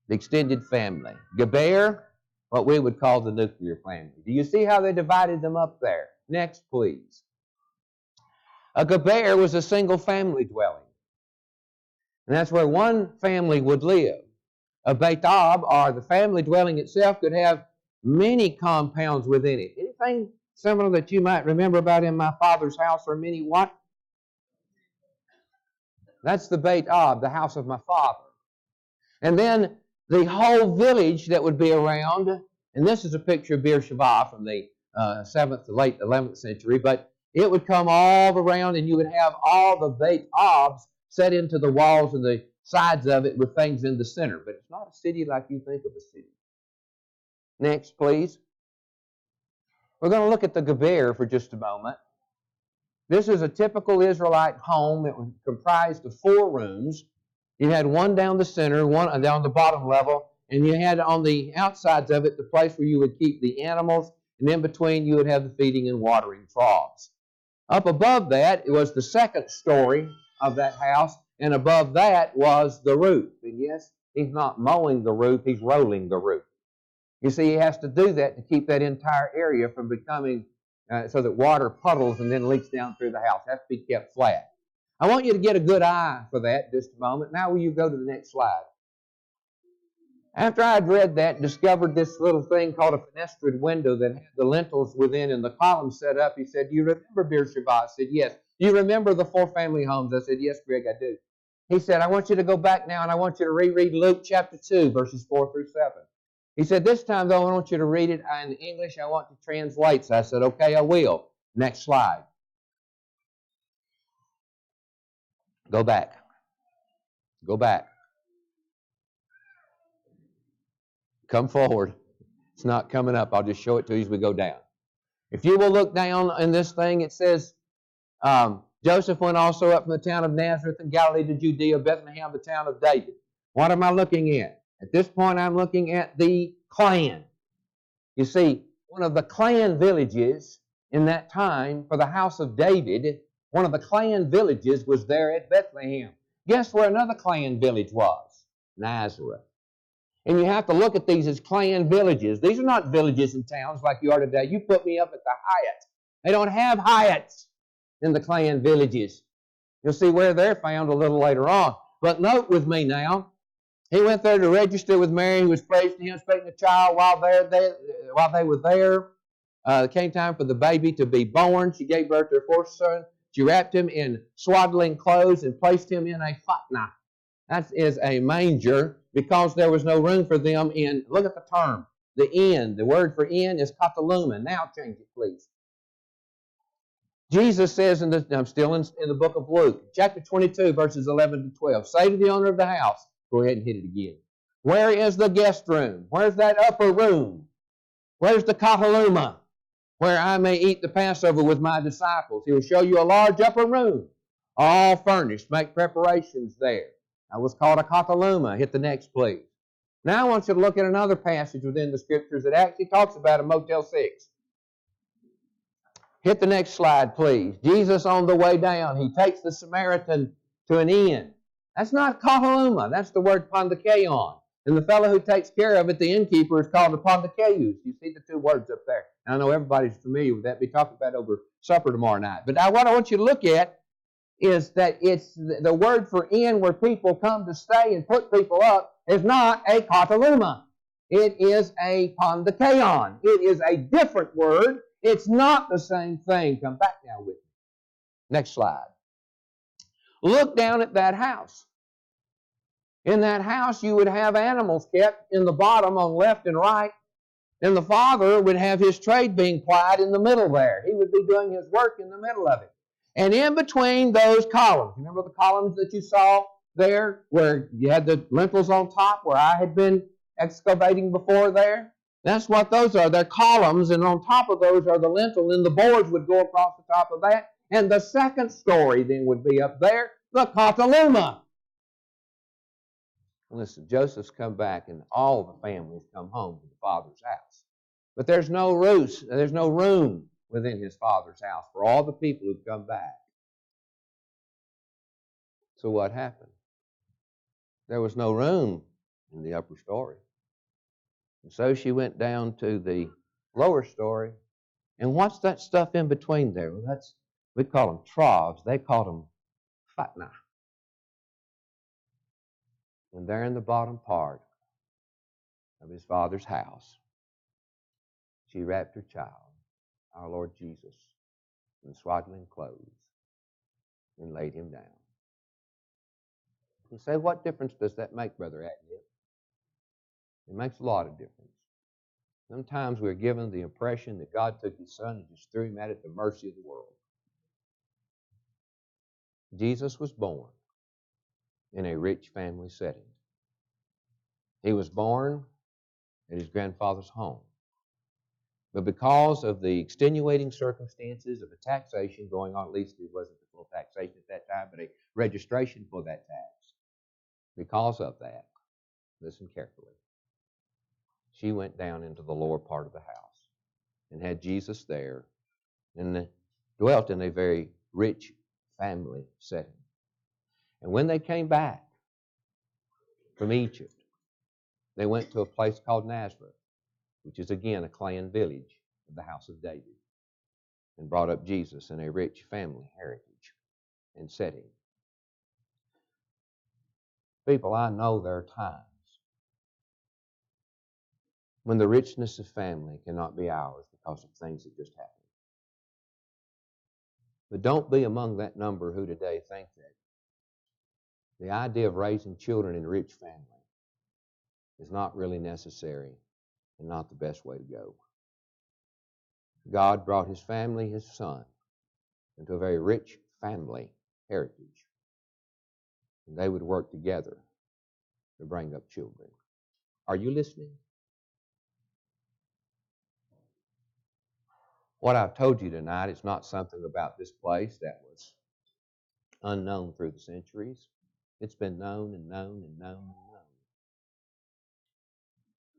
the extended family. Geber, what we would call the nuclear family. Do you see how they divided them up there? Next, please. A Geber was a single family dwelling. And that's where one family would live. A Beit Ab, or the family dwelling itself, could have many compounds within it. Anything similar that you might remember about in my father's house, or many what? That's the Beit Ab, the house of my father. And then the whole village that would be around, and this is a picture of Beersheba from the 7th to late 11th century, but it would come all around, and you would have all the Beit Abs set into the walls and the sides of it with things in the center. But it's not a city like you think of a city. Next, please. We're going to look at the Geber for just a moment. This is a typical Israelite home. It was comprised of 4 rooms. You had one down the center, one down the bottom level, and you had on the outsides of it the place where you would keep the animals, and in between you would have the feeding and watering troughs. Up above that, it was the second story of that house, and above that was the roof. And yes, he's not mowing the roof, he's rolling the roof. You see, he has to do that to keep that entire area from becoming so that water puddles and then leaks down through the house. It has to be kept flat. I want you to get a good eye for that in just a moment. Now will you go to the next slide? After I had read that and discovered this little thing called a fenestrated window that had the lintels within and the columns set up, he said, do you remember Beersheba? I said, yes. Do you remember the 4 family homes? I said, yes, Greg, I do. He said, I want you to go back now and I want you to reread Luke chapter 2, verses 4 through 7. He said, this time, though, I want you to read it in English. I want to translate. So I said, okay, I will. Next slide. Go back. Go back. Come forward. It's not coming up. I'll just show it to you as we go down. If you will look down in this thing, it says, Joseph went also up from the town of Nazareth in Galilee to Judea, Bethlehem, the town of David. What am I looking at? At this point, I'm looking at the clan. You see, one of the clan villages in that time for the house of David, one of the clan villages was there at Bethlehem. Guess where another clan village was? Nazareth. And you have to look at these as clan villages. These are not villages and towns like you are today. You put me up at the Hyatt. They don't have Hyatts in the clan villages. You'll see where they're found a little later on. But note with me now, he went there to register with Mary, who was praised to him, expecting a child while they were there. It came time for the baby to be born. She gave birth to her first son. She wrapped him in swaddling clothes and placed him in a fatna. That is a manger because there was no room for them in, look at the term, the inn. The word for inn is kataluma. Now change it, please. Jesus says, I'm still in the book of Luke, chapter 22, verses 11 to 12. Say to the owner of the house, go ahead and hit it again. Where is the guest room? Where's that upper room? Where's the kataluma? Where I may eat the Passover with my disciples. He will show you a large upper room, all furnished. Make preparations there. That was called a kataluma. Hit the next, please. Now I want you to look at another passage within the Scriptures that actually talks about a Motel 6. Hit the next slide, please. Jesus on the way down, he takes the Samaritan to an inn. That's not kataluma. That's the word pandikeon. And the fellow who takes care of it, the innkeeper, is called the pandikeus. You see the two words up there. And I know everybody's familiar with that. We talk about it over supper tomorrow night. But now what I want you to look at is that it's the word for inn where people come to stay and put people up is not a kataluma. It is a pandikeon. It is a different word. It's not the same thing. Come back now with me. Next slide. Look down at that house. In that house, you would have animals kept in the bottom on left and right, and the father would have his trade being plied in the middle there. He would be doing his work in the middle of it. And in between those columns, remember the columns that you saw there where you had the lintels on top where I had been excavating before there? That's what those are. They're columns, and on top of those are the lintel, and the boards would go across the top of that. And the second story then would be up there, the kataluma. Listen, Joseph's come back, and all the families come home to the father's house. But there's no room within his father's house for all the people who've come back. So what happened? There was no room in the upper story. And so she went down to the lower story. And what's that stuff in between there? Well, we call them troughs. They call them fatna. And there in the bottom part of his father's house, she wrapped her child, our Lord Jesus, in swaddling clothes and laid him down. You say, what difference does that make, Brother Atnip? It makes a lot of difference. Sometimes we're given the impression that God took his son and just threw him out at the mercy of the world. Jesus was born in a rich family setting. He was born at his grandfather's home. But because of the extenuating circumstances of a taxation going on, at least it wasn't the full taxation at that time, but a registration for that tax, because of that, listen carefully, she went down into the lower part of the house and had Jesus there and dwelt in a very rich family setting. And when they came back from Egypt, they went to a place called Nazareth, which is again a clan village of the house of David, and brought up Jesus in a rich family heritage and setting. People, I know there are times when the richness of family cannot be ours because of things that just happened. But don't be among that number who today think that the idea of raising children in a rich family is not really necessary and not the best way to go. God brought his family, his son, into a very rich family heritage. And they would work together to bring up children. Are you listening? What I've told you tonight is not something about this place that was unknown through the centuries. It's been known and known and known and known.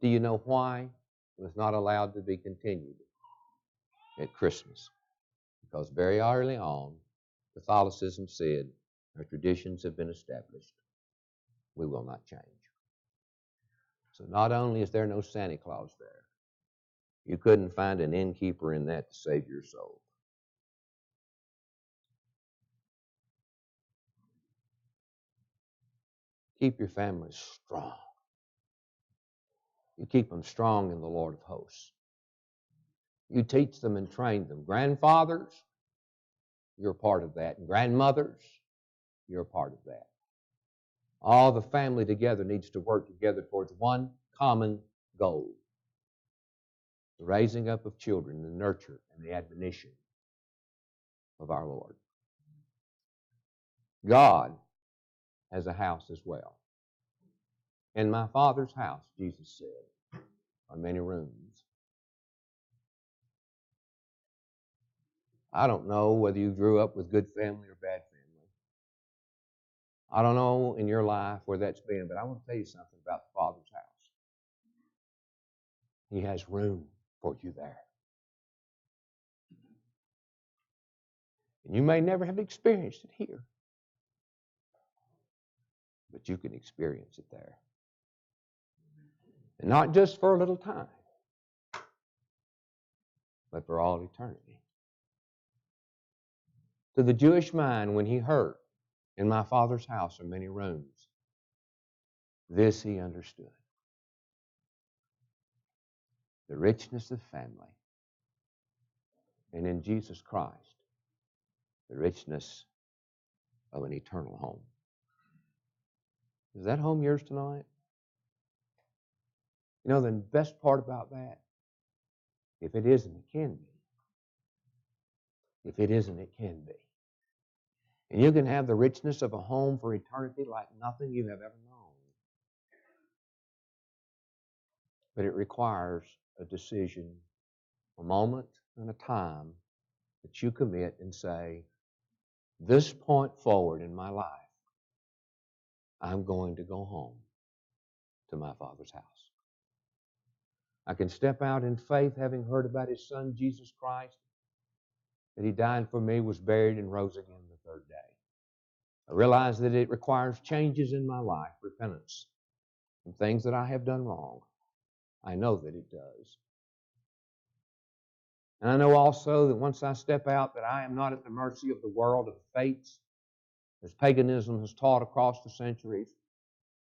Do you know why it was not allowed to be continued at Christmas? Because very early on, Catholicism said, our traditions have been established. We will not change. So not only is there no Santa Claus there, you couldn't find an innkeeper in that to save your soul. Keep your families strong. You keep them strong in the Lord of hosts. You teach them and train them. Grandfathers, you're a part of that. And grandmothers, you're a part of that. All the family together needs to work together towards one common goal: the raising up of children, the nurture and the admonition of our Lord. God has a house as well. In my Father's house, Jesus said, are many rooms. I don't know whether you grew up with good family or bad family. I don't know in your life where that's been, but I want to tell you something about the Father's house. He has room for you there. And you may never have experienced it here, but you can experience it there. And not just for a little time, but for all eternity. To the Jewish mind, when he heard, in my Father's house are many rooms, this he understood. The richness of family. And in Jesus Christ, the richness of an eternal home. Is that home yours tonight? You know, the best part about that, if it isn't, it can be. If it isn't, it can be. And you can have the richness of a home for eternity like nothing you have ever known. But it requires a decision, a moment, and a time that you commit and say, this point forward in my life, I'm going to go home to my Father's house. I can step out in faith, having heard about His Son, Jesus Christ, that He died for me, was buried, and rose again the third day. I realize that it requires changes in my life, repentance, from things that I have done wrong. I know that it does. And I know also that once I step out, that I am not at the mercy of the world, of the fates, as paganism has taught across the centuries,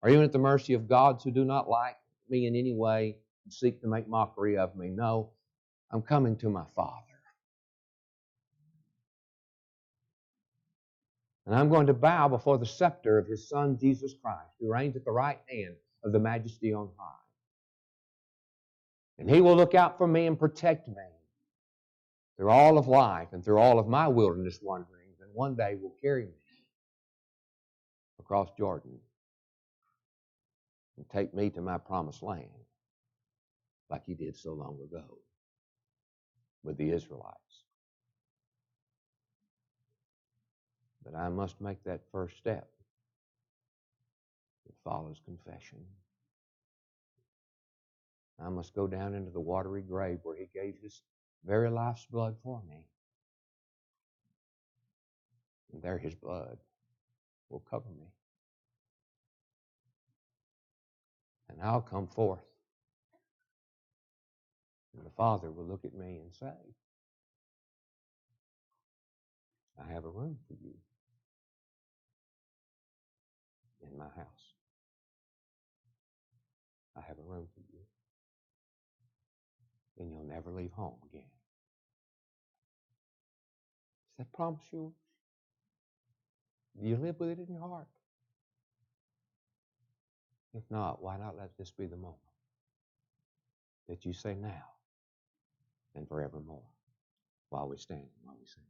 or even at the mercy of gods who do not like me in any way and seek to make mockery of me. No, I'm coming to my Father. And I'm going to bow before the scepter of His Son, Jesus Christ, who reigns at the right hand of the Majesty on high. And He will look out for me and protect me through all of life and through all of my wilderness wanderings, and one day will carry me across Jordan and take me to my promised land like He did so long ago with the Israelites. But I must make that first step that follows confession. I must go down into the watery grave where He gave His very life's blood for me. And there His blood will cover me. And I'll come forth. And the Father will look at me and say, I have a room for you in my house. I have a room for you. And you'll never leave home again. Is that promise yours? Do you live with it in your heart? If not, why not let this be the moment that you say now and forevermore while we stand and while we sing.